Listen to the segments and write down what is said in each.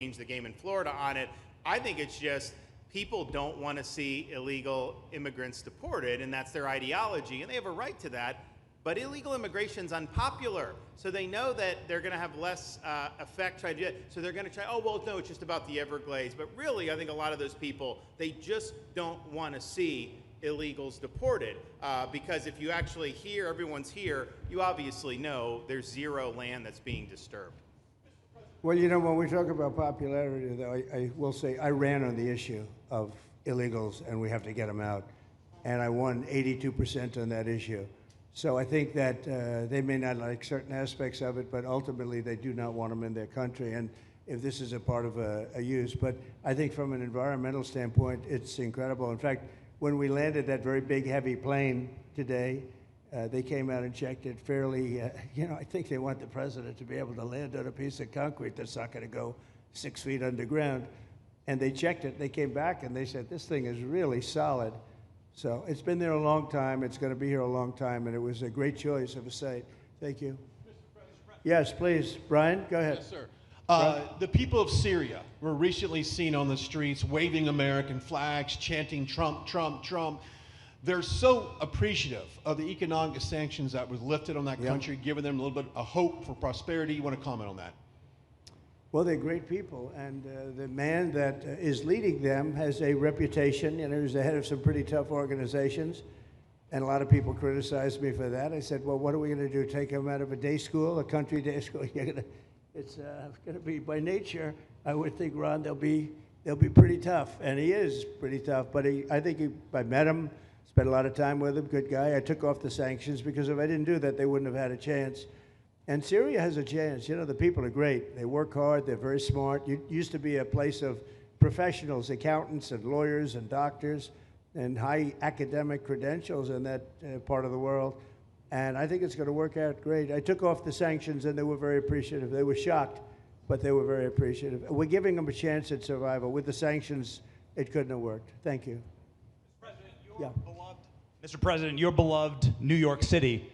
change the game in Florida on it. I think it's just people don't want to see illegal immigrants deported, and that's their ideology, and they have a right to that. But illegal immigration's unpopular, so they know that they're going to have less effect trying to do it. So they're going to try, oh, well, no, it's just about the Everglades. But really, I think a lot of those people, they just don't want to see illegals deported, because if you actually hear everyone's here, you obviously know there's zero land that's being disturbed. Well, you know, when we talk about popularity, though, I will say I ran on the issue of illegals and we have to get them out. And I won 82% on that issue. So I think that they may not like certain aspects of it, but ultimately they do not want them in their country. And if this is a part of a use. But I think from an environmental standpoint, it's incredible. In fact, when we landed that very big, heavy plane today, they came out and checked it fairly. I think they want the president to be able to land on a piece of concrete that's not going to go 6 feet underground. And they checked it. They came back and they said, this thing is really solid. So it's been there a long time. It's going to be here a long time. And it was a great choice of a site. Thank you. Yes, please. Brian, go ahead. Yes, sir. The people of Syria were recently seen on the streets waving American flags, chanting Trump, Trump, Trump. They're so appreciative of the economic sanctions that was lifted on that country, giving them a little bit of hope for prosperity. You want to comment on that? Well, they're great people, and the man that is leading them has a reputation. He was the head of some pretty tough organizations, and a lot of people criticized me for that. I said, well, what are we going to do, take him out of a day school, a country day school? It's going to be, by nature, I would think, Ron, they'll be pretty tough, and he is pretty tough, but I think I met him, spent a lot of time with him, good guy. I took off the sanctions because if I didn't do that, they wouldn't have had a chance. And Syria has a chance. The people are great. They work hard. They're very smart. It used to be a place of professionals, accountants and lawyers and doctors and high academic credentials in that part of the world. And I think it's going to work out great. I took off the sanctions, and they were very appreciative. They were shocked, but they were very appreciative. We're giving them a chance at survival. With the sanctions, it couldn't have worked. Thank you. Mr. President, your beloved New York City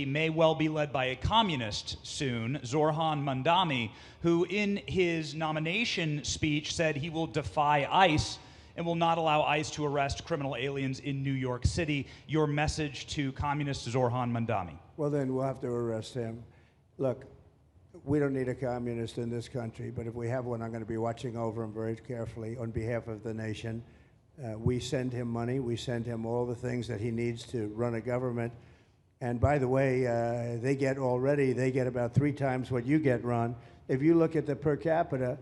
may well be led by a communist soon, Zohran Mamdani, who in his nomination speech said he will defy ICE and will not allow ICE to arrest criminal aliens in New York City. Your message to communist Zohran Mamdani? Well, then we'll have to arrest him. Look, we don't need a communist in this country, but if we have one, I'm going to be watching over him very carefully on behalf of the nation. We send him money. We send him all the things that he needs to run a government. And by the way, they get about 3 times what you get, Ron. If you look at the per capita,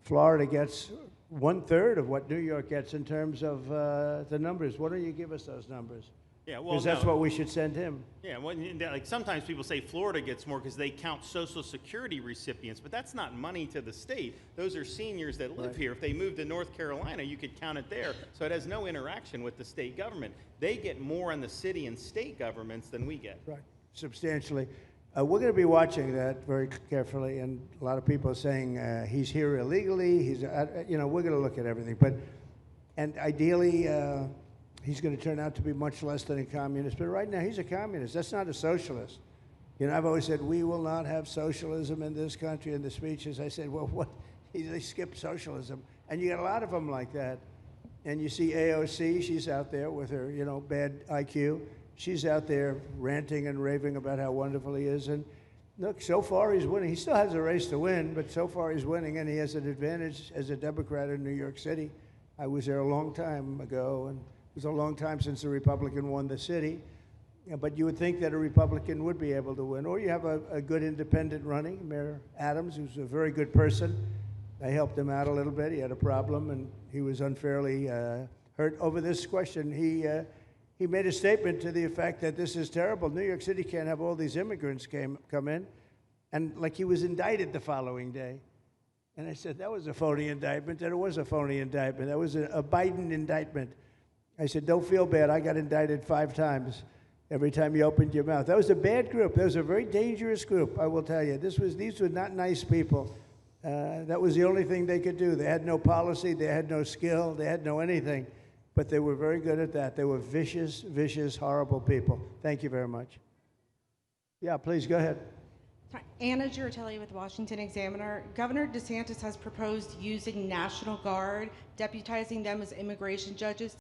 Florida gets 1/3 of what New York gets in terms of the numbers. Why don't you give us those numbers? Yeah, well, because that's what we should send him. Yeah, well, like sometimes people say Florida gets more because they count Social Security recipients, but that's not money to the state. Those are seniors that live here. If they moved to North Carolina, you could count it there. So it has no interaction with the state government. They get more in the city and state governments than we get. Right, substantially. We're going to be watching that very carefully, and a lot of people are saying he's here illegally. We're going to look at everything, and ideally. He's going to turn out to be much less than a communist. But right now, he's a communist. That's not a socialist. I've always said, we will not have socialism in this country. In the speeches, I said, well, what? They skipped socialism. And you got a lot of them like that. And you see AOC, she's out there with her, bad IQ. She's out there ranting and raving about how wonderful he is. And look, so far he's winning. He still has a race to win, but so far he's winning, and he has an advantage as a Democrat in New York City. I was there a long time ago, and it was a long time since a Republican won the city, but you would think that a Republican would be able to win. Or you have a good independent running, Mayor Adams, who's a very good person. I helped him out a little bit. He had a problem, and he was unfairly hurt over this question. He made a statement to the effect that this is terrible. New York City can't have all these immigrants come in, and like he was indicted the following day. And I said, that was a phony indictment, and it was a phony indictment. That was a Biden indictment. I said, don't feel bad. I got indicted 5 times every time you opened your mouth. That was a bad group. That was a very dangerous group, I will tell you. These were not nice people. That was the only thing they could do. They had no policy. They had no skill. They had no anything. But they were very good at that. They were vicious, vicious, horrible people. Thank you very much. Yeah, please go ahead. Anna Giratelli with Washington Examiner. Governor DeSantis has proposed using National Guard, deputizing them as immigration judges